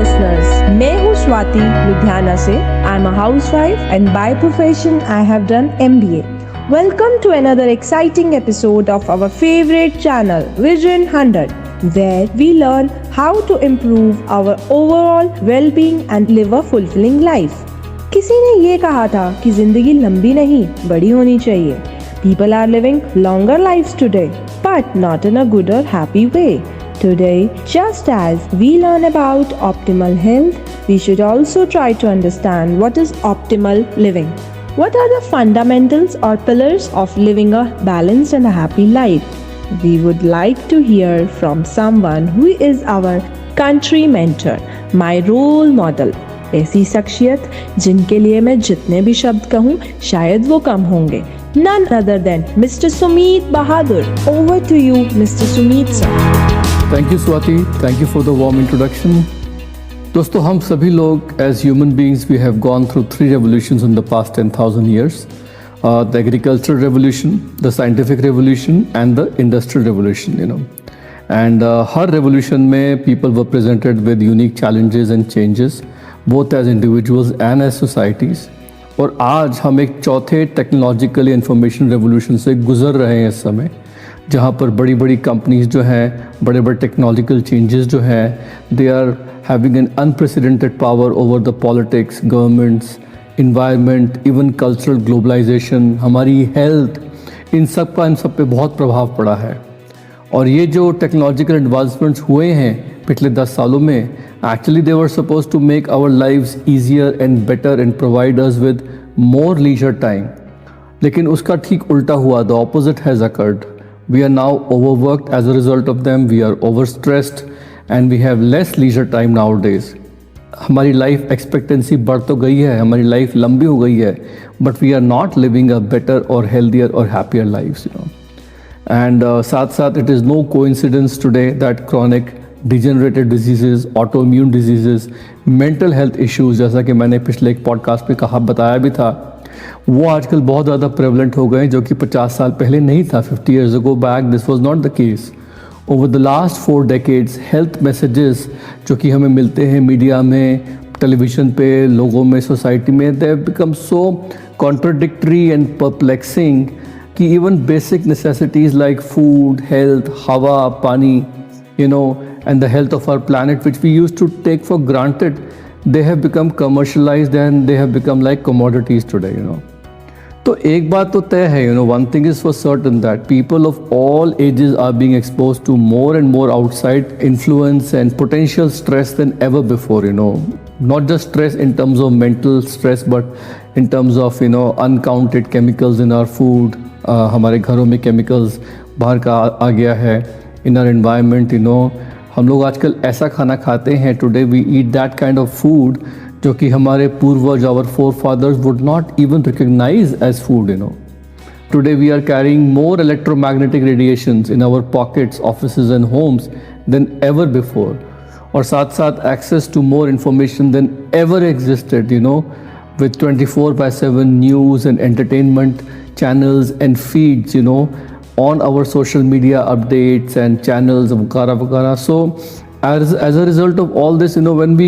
listeners, मैं हूँ स्वाति लुधियाना से. I'm a housewife and by profession I have done MBA. Welcome to another exciting episode of our favorite channel Vision 100, where we learn how to improve our overall well-being and live a fulfilling life. किसी ने ये कहा था कि जिंदगी लंबी नहीं बड़ी होनी चाहिए. People are living longer lives today, but not in a good or happy way. Today, just as we learn about optimal health, we should also try to understand what is optimal living. What are the fundamentals or pillars of living a balanced and a happy life? We would like to hear from someone who is our country mentor, my role model. ऐसी शख्सियत जिनके लिए मैं जितने भी शब्द कहूँ शायद वो कम होंगे. None other than Mr. Sumeet Bahadur. Over to you, Mr. Sumeet sir. Thank you Swati, thank you for the warm introduction. दोस्तों हम सभी लोग as human beings we have gone through 3 revolutions in the past 10,000 years. The agricultural revolution, the scientific revolution and the industrial revolution, And her revolution में people were presented with unique challenges and changes, both as individuals and as societies. और आज हम एक चौथे technological information revolution से गुजर रहे हैं इस समय, जहाँ पर बड़ी बड़ी कंपनीज जो हैं, बड़े बड़े टेक्नोलॉजिकल चेंजेस जो हैं, they are having an unprecedented power over the politics, governments, environment, even cultural globalisation, हमारी हेल्थ, इन सब पे बहुत प्रभाव पड़ा है. और ये जो टेक्नोलॉजिकल एडवांसमेंट्स हुए हैं पिछले 10 सालों में, actually they were supposed to make our lives easier and better and provide us with more leisure time. लेकिन उसका ठीक उल्टा हुआ, the opposite has occurred. We are now overworked as a result of them, we are overstressed and we have less leisure time nowadays. हमारी life expectancy बढ़ तो गई है, हमारी लाइफ लंबी हो गई है, but we are not living a better or healthier or happier lives, And साथ साथ it is no coincidence today that chronic degenerated disease, autoimmune disease, mental health issues, जैसा कि मैंने पिछले एक पॉडकास्ट में बताया भी था, वो आजकल बहुत ज़्यादा प्रेवलेंट हो गए, जो कि 50 साल पहले नहीं था. 50 years ago back this was not the case. Over the last 4 decades health messages जो कि हमें मिलते हैं मीडिया में, टेलीविज़न पे, लोगों में, सोसाइटी में, they have become so contradictory and perplexing कि even basic necessities like food, health, हवा, पानी, and the health of our planet, which we used to take for granted, they have become commercialized and they have become like commodities today. तो एक बात तो तय है, one thing is for certain that people of all ages are being exposed to more and more outside influence and potential stress than ever before. Not just stress in terms of mental stress, but in terms of uncounted chemicals in our food. हमारे घरों में chemicals बाहर का आ गया है. In our environment, हम लोग आजकल ऐसा खाना खाते हैं, today we eat that kind of food जो कि हमारे पूर्वज, our forefathers would not even recognise as food. Today we are carrying more electromagnetic radiations in our pockets, offices and homes than ever before. और साथ साथ access to more information than ever existed, with 24/7 news and entertainment channels and feeds, on our social media updates and channels वगैरह. So as a result of all this, when we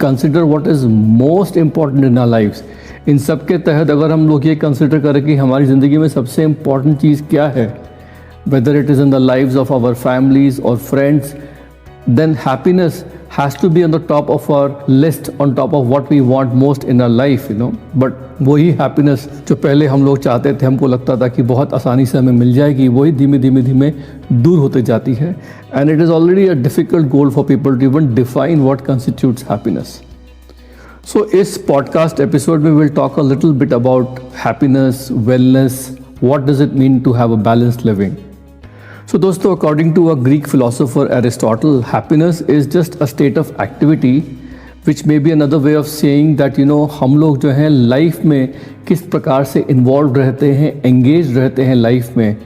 consider what is most important in our lives, इन सब के तहत अगर हम लोग ये consider करें कि हमारी ज़िंदगी में सबसे इम्पॉर्टेंट चीज़ क्या है, whether it is in the lives of our families or friends, then happiness has to be on the top of our list, on top of what we want most in our life. But वही happiness जो पहले हम लोग चाहते थे, हमको लगता था कि बहुत आसानी से हमें मिल जाएगी, वही धीमे धीमे दूर होते जाती है. And it is already a difficult goal for people to even define what constitutes happiness. So इस पॉडकास्ट एपिसोड में will talk a little bit about happiness, wellness, what does it mean to have a balanced living. So दोस्तों, according to a Greek philosopher Aristotle, happiness is just a state of activity, which may be another way of saying that हम लोग जो हैं life में किस प्रकार से involve रहते हैं, एंगेज रहते हैं लाइफ में,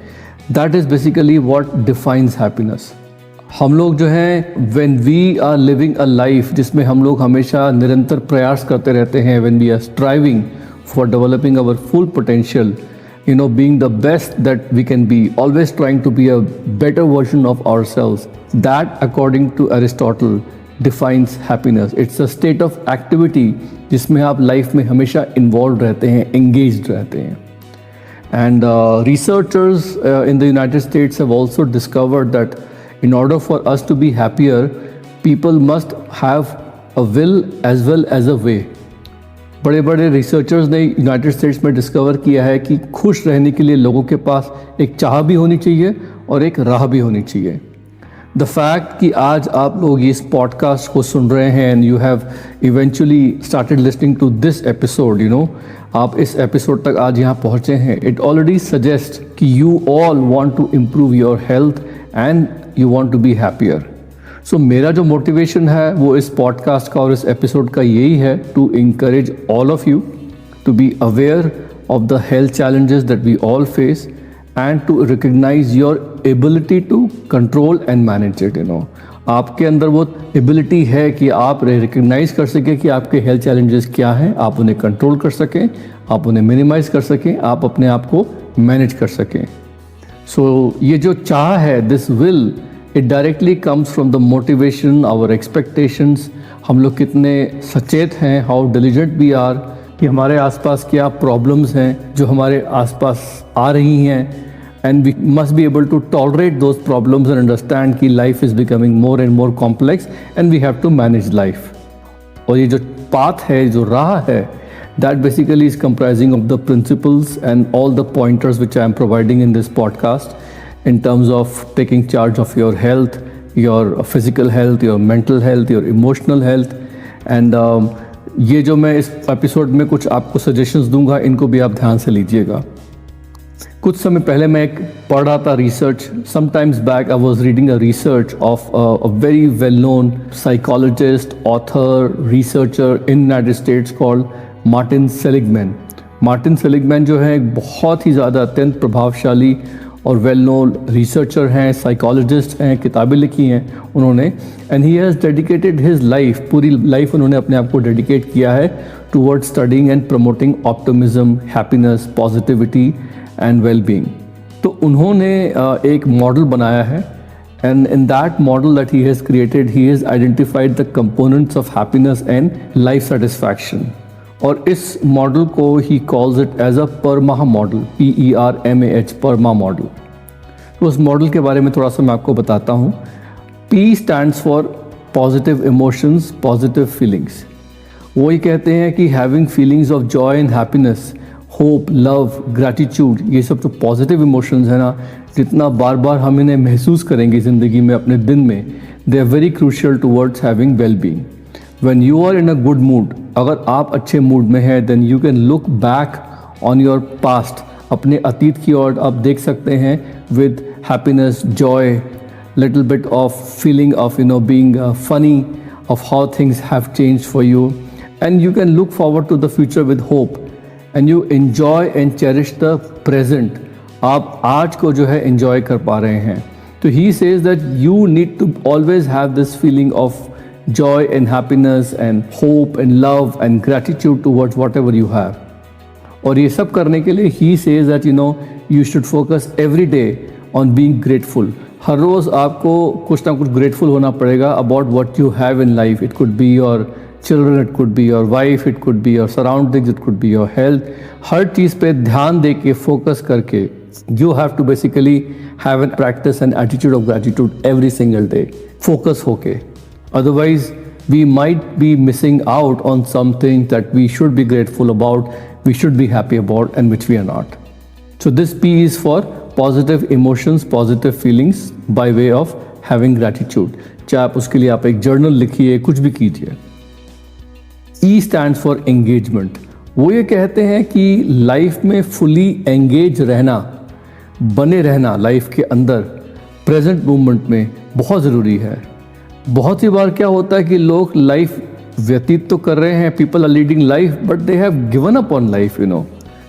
that is basically what defines happiness. हम लोग जो हैं when we are living a life जिसमें हम लोग हमेशा निरंतर प्रयास करते रहते हैं, when we are striving for developing our full potential, being the best that we can be, always trying to be a better version of ourselves. That, according to Aristotle, defines happiness. It's a state of activity जिसमें आप life में हमेशा involve रहते हैं, engaged रहते हैं। And researchers in the United States have also discovered that in order for us to be happier, people must have a will as well as a way. बड़े बड़े रिसर्चर्स ने United states में discover किया है कि खुश रहने के लिए लोगों के पास एक चाह भी होनी चाहिए और एक राह भी होनी चाहिए। द फैक्ट कि आज आप लोग इस पॉडकास्ट को सुन रहे हैं and you have eventually started listening to this episode, आप इस एपिसोड तक आज यहाँ पहुँचे हैं, इट ऑलरेडी सजेस्ट कि you all want to improve your health and you want to be happier. So मेरा जो मोटिवेशन है वो इस पॉडकास्ट का और इस एपिसोड का यही है, to encourage all of you to be aware of the health challenges that we all face and to recognise your ability to control and manage it. आपके अंदर वो एबिलिटी है कि आप रिकग्नाइज कर सकें कि आपके हेल्थ चैलेंजेस क्या हैं, आप उन्हें कंट्रोल कर सकें, आप उन्हें मिनिमाइज कर सकें, आप अपने आप को मैनेज कर सकें। सो ये जो चाह है, this will, it directly comes from the motivation, our expectations, हम लोग कितने सचेत हैं, हाउ डिलिजेंट वी आर, कि हमारे आसपास क्या प्रॉब्लम्स हैं जो हमारे आसपास आ रही हैं, and we must be able to tolerate those problems and understand कि life is becoming more and more complex and we have to manage life. और ये जो path है, जो राह है, that basically is comprising of the principles and all the pointers which I am providing in this podcast in terms of taking charge of your health, your physical health, your mental health, your emotional health and ये जो मैं इस episode में कुछ आपको suggestions दूंगा, इनको भी आप ध्यान से लीजिएगा। कुछ समय पहले मैं एक पढ़ रहा था research, sometimes back I was reading a research of a very well known psychologist, author, researcher in United states called Martin Seligman. Martin Seligman जो है एक बहुत ही ज़्यादा अत्यंत प्रभावशाली और वेल नोन रिसर्चर हैं, साइकोलॉजिस्ट हैं, किताबें लिखी हैं उन्होंने, and he has dedicated his life, पूरी लाइफ उन्होंने अपने आप को डेडिकेट किया है towards studying and promoting optimism, happiness, positivity and well being. तो उन्होंने एक मॉडल बनाया है and in that model that he has created, he has identified the components of happiness and life satisfaction. और इस मॉडल को he calls it as a PERMA model, PERMAH, PERMA model. तो उस मॉडल के बारे में थोड़ा सा मैं आपको बताता हूँ। P stands for positive emotions, positive feelings. वो ये कहते हैं कि having feelings of Joy and happiness, hope, love, gratitude, ये सब जो पॉजिटिव इमोशंस हैं ना, जितना बार बार हम इन्हें महसूस करेंगे ज़िंदगी में, अपने दिन में, they are very crucial towards having well being. When you are in a good mood, अगर आप अच्छे मूड में हैं, then you can look back on your past, अपने अतीत की ओर आप देख सकते हैं with happiness, joy, little bit of feeling of being funny, of how things have changed for you, and you can look forward to the future with hope and you enjoy and cherish the present. आप आज को जो है enjoy कर पा रहे हैं। तो he says that you need to always have this feeling of joy and happiness and hope and love and gratitude towards whatever you have. और ये सब करने के लिए he says that you should focus every day on being grateful. हर रोज़ आपको कुछ ना कुछ grateful होना पड़ेगा about what you have in life. It could be your children, it could be your wife, it could be your surroundings, it could be your health. हर चीज़ पे ध्यान दे के focus करके you have to basically have a practice and attitude of gratitude every single day. Focus होके. Otherwise, we might be missing out on something that we should be grateful about, we should be happy about, and which we are not. So this P is for positive emotions, positive feelings by way of having gratitude. चाहे आप उसके लिए आप एक journal लिखिए, कुछ भी कीजिए। E stands for engagement. वो ये कहते हैं कि लाइफ में फुली एंगेज रहना, बने रहना लाइफ के अंदर, प्रेजेंट मोमेंट में बहुत ज़रूरी है। बहुत ही बार क्या होता है कि लोग लाइफ व्यतीत तो कर रहे हैं, people are leading life, but they have given up on life,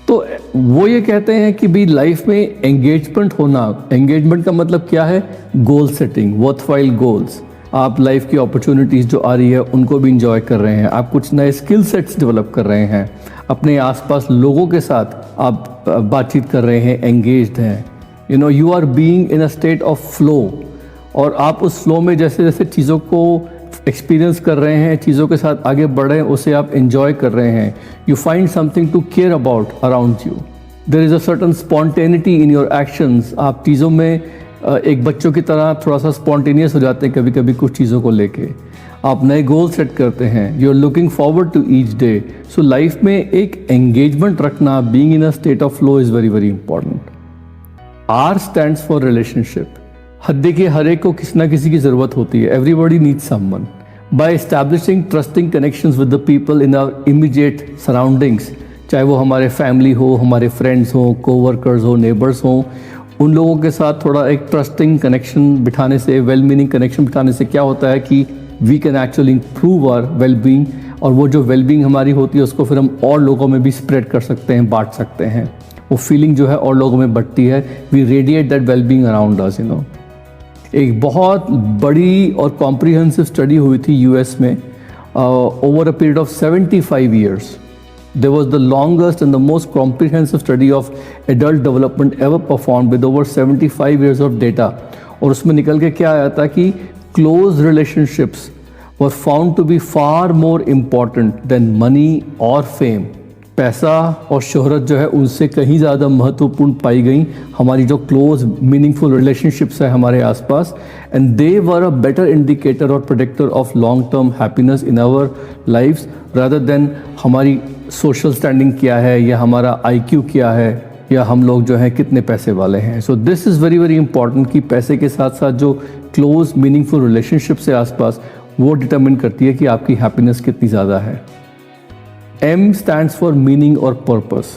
तो वो ये कहते हैं कि भी लाइफ में एंगेजमेंट होना। एंगेजमेंट का मतलब क्या है? Goal setting, worthwhile goals. आप लाइफ की अपॉर्चुनिटीज़ जो आ रही है उनको भी इंजॉय कर रहे हैं, आप कुछ नए स्किल सेट्स डेवलप कर रहे हैं, अपने आसपास लोगों के साथ आप बातचीत कर रहे हैं, एंगेज्ड हैं, you are being in a state of flow. और आप उस फ्लो में जैसे जैसे चीज़ों को एक्सपीरियंस कर रहे हैं, चीज़ों के साथ आगे बढ़ रहे हैं, उसे आप इंजॉय कर रहे हैं, you find something to care about around you, there is a certain spontaneity in your actions. आप चीज़ों में एक बच्चों की तरह थोड़ा सा स्पॉन्टेनियस हो जाते हैं कभी कभी कुछ चीज़ों को लेके। आप नए गोल सेट करते हैं, you are looking forward to each day. So life में एक एंगेजमेंट रखना, being in a state of flow is very very important. R stands for relationship. देखिए, हर एक को किसी ना किसी की ज़रूरत होती है, everybody needs someone. By establishing trusting connections with the people in our immediate surroundings, चाहे वो हमारे फैमिली हो, हमारे फ्रेंड्स हो, कोवर्कर्स हो, नेबर्स हो, उन लोगों के साथ थोड़ा एक ट्रस्टिंग कनेक्शन बिठाने से, वेल मीनिंग कनेक्शन बिठाने से क्या होता है कि we can actually improve our well being, और वो जो वेल बीइंग हमारी होती है उसको फिर हम और लोगों में भी स्प्रेड कर सकते हैं, बांट सकते हैं। वो फीलिंग जो है और लोगों में बढ़ती है, we radiate that well being around us, you know. एक बहुत बड़ी और कॉम्प्रिहेंसिव स्टडी हुई थी यूएस में over a period of 75 years. There was the longest and the most comprehensive study of adult development ever performed with over 75 years of data. और उसमें निकल के क्या आया था कि close relationships were found to be far more important than money or fame. पैसा और शोहरत जो है उनसे कहीं ज़्यादा महत्वपूर्ण पाई गई हमारी जो क्लोज मीनिंगफुल रिलेशनशिप्स है हमारे आसपास, and they were a better indicator और protector of long term happiness in our lifes rather than हमारी सोशल स्टैंडिंग क्या है, या हमारा IQ क्या है, या हम लोग जो है कितने पैसे वाले हैं। So this is very very important कि पैसे के साथ साथ जो क्लोज मीनिंगफुल रिलेशनशिप्स है आसपास, वो डिटरमिन करती है कि आपकी हैप्पीनेस कितनी ज़्यादा है। M stands for meaning or purpose.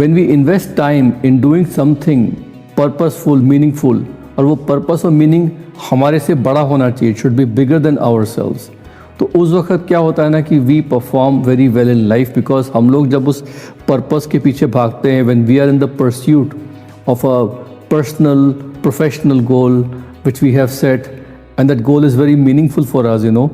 When we invest time in doing something purposeful, meaningful, और वो purpose और meaning हमारे से बड़ा होना चाहिए, should be bigger than ourselves, तो उस वक्त क्या होता है ना कि we perform very well in life, because हम लोग जब उस purpose के पीछे भागते हैं, when we are in the pursuit of a personal, professional goal which we have set, and that goal is very meaningful for us, you know.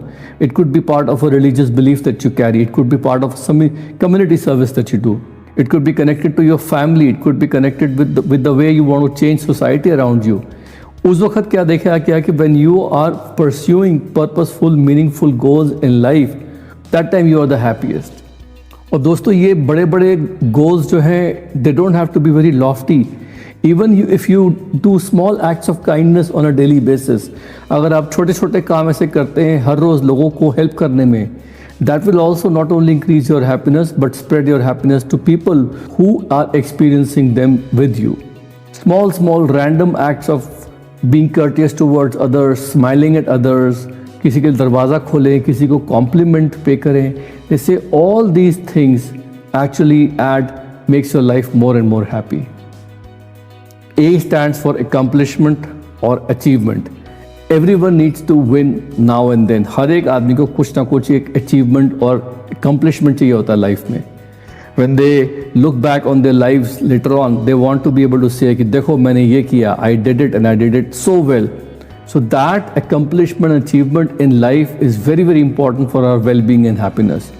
It could be part of a religious belief that you carry. It could be part of some community service that you do. It could be connected to your family. It could be connected with the way you want to change society around you. उस वक्त क्या देखा क्या कि when you are pursuing purposeful, meaningful goals in life, that time you are the happiest. और दोस्तों, ये बड़े बड़े goals जो हैं, they don't have to be very lofty. Even if you do small acts of kindness on a daily basis, अगर आप छोटे छोटे काम ऐसे करते हैं हर रोज़ लोगों को हेल्प करने में, that will also not only increase your happiness but spread your happiness to people who are experiencing them with you. Small random acts of being courteous towards others, smiling at others, किसी के दरवाज़ा खोलें, किसी को compliment पे करें, जैसे all these things actually makes your life more and more happy. A stands for accomplishment or achievement. Everyone needs to win now and then. हर एक आदमी को कुछ ना कुछ एक achievement और accomplishment चाहिए होता है लाइफ में. When they look back on their lives later on, they want to be able to say कि देखो मैंने ये किया, I did it and I did it so well. So that accomplishment and achievement in life is very very important for our well-being and happiness.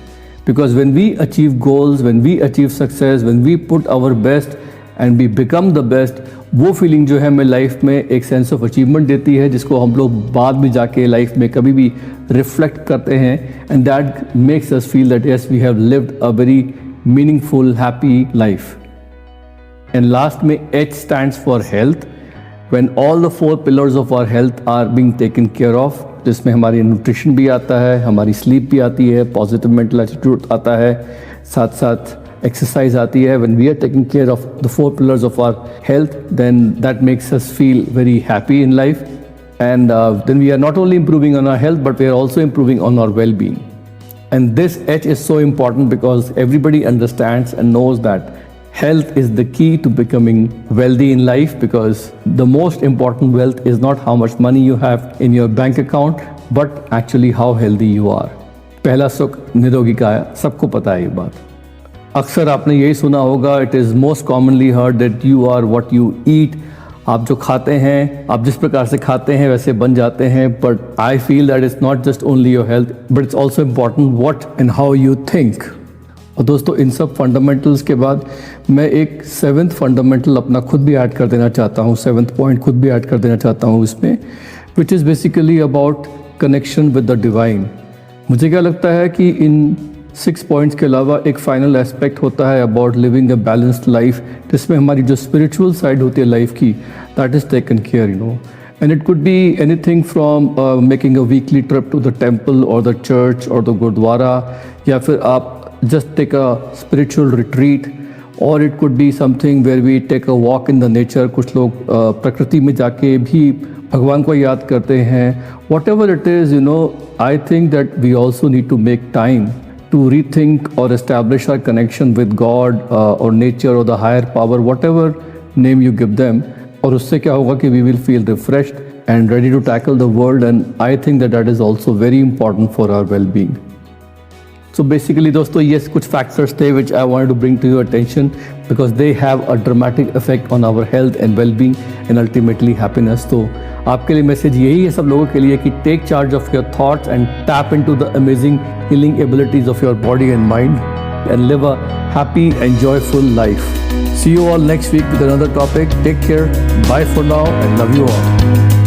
Because when we achieve goals, when we achieve success, when we put our best and we become the best, वो feeling जो है हमें life में एक sense of achievement देती है, जिसको हम लोग बाद में जाके लाइफ में कभी भी रिफ्लेक्ट करते हैं, and that makes us feel that yes we have lived a very meaningful happy life. And last में H stands for health. When all the 4 pillars of our health are being taken care of, जिसमें हमारी nutrition भी आता है, हमारी sleep भी आती है, पॉजिटिव मेंटल एटीट्यूड आता है, साथ साथ exercise आती है. When we are taking care of the 4 pillars of our health, then that makes us feel very happy in life, and then we are not only improving on our health but we are also improving on our well-being. And this H is so important because everybody understands and knows that health is the key to becoming wealthy in life, because the most important wealth is not how much money you have in your bank account but actually how healthy you are. पहला सुख निरोगी काया, सबको पता है ये बात. अक्सर आपने यही सुना होगा, it is most commonly heard that you are what you eat. आप जो खाते हैं, आप जिस प्रकार से खाते हैं वैसे बन जाते हैं. But I feel that it's not just only your health but it's also important what and how you think. और दोस्तों, इन सब फंडामेंटल्स के बाद मैं एक 7th फंडामेंटल अपना खुद भी ऐड कर देना चाहता हूँ, 7th पॉइंट खुद भी ऐड कर देना चाहता हूँ इसमें, which is basically about connection with the divine. मुझे क्या लगता है कि इन 6 पॉइंट्स के अलावा एक फाइनल एस्पेक्ट होता है about living a balanced life, जिसमें हमारी जो स्पिरिचुअल साइड होती है लाइफ की, that is taken care, you know. And it could be anything from making a weekly trip to the temple or the church or the gurdwara, या फिर आप just take a spiritual retreat, or it could be something where we take a walk in the nature. कुछ लोग प्रकृति में जाके भी भगवान को याद करते हैं. Whatever it is, you know, I think that we also need to make time to rethink or establish our connection with God or nature or the higher power, whatever name you give them. और उससे क्या होगा कि we will feel refreshed and ready to tackle the world, and I think that is also very important for our well being. So basically दोस्तों ये कुछ factors थे which I wanted to bring to your attention because they have a dramatic effect on our health and well being and ultimately happiness. तो आपके लिए message यही है सब लोगों के लिए कि take charge of your thoughts and tap into the amazing healing abilities of your body and mind and live a happy and joyful life. See you all next week with another topic. Take care. Bye for now and love you all.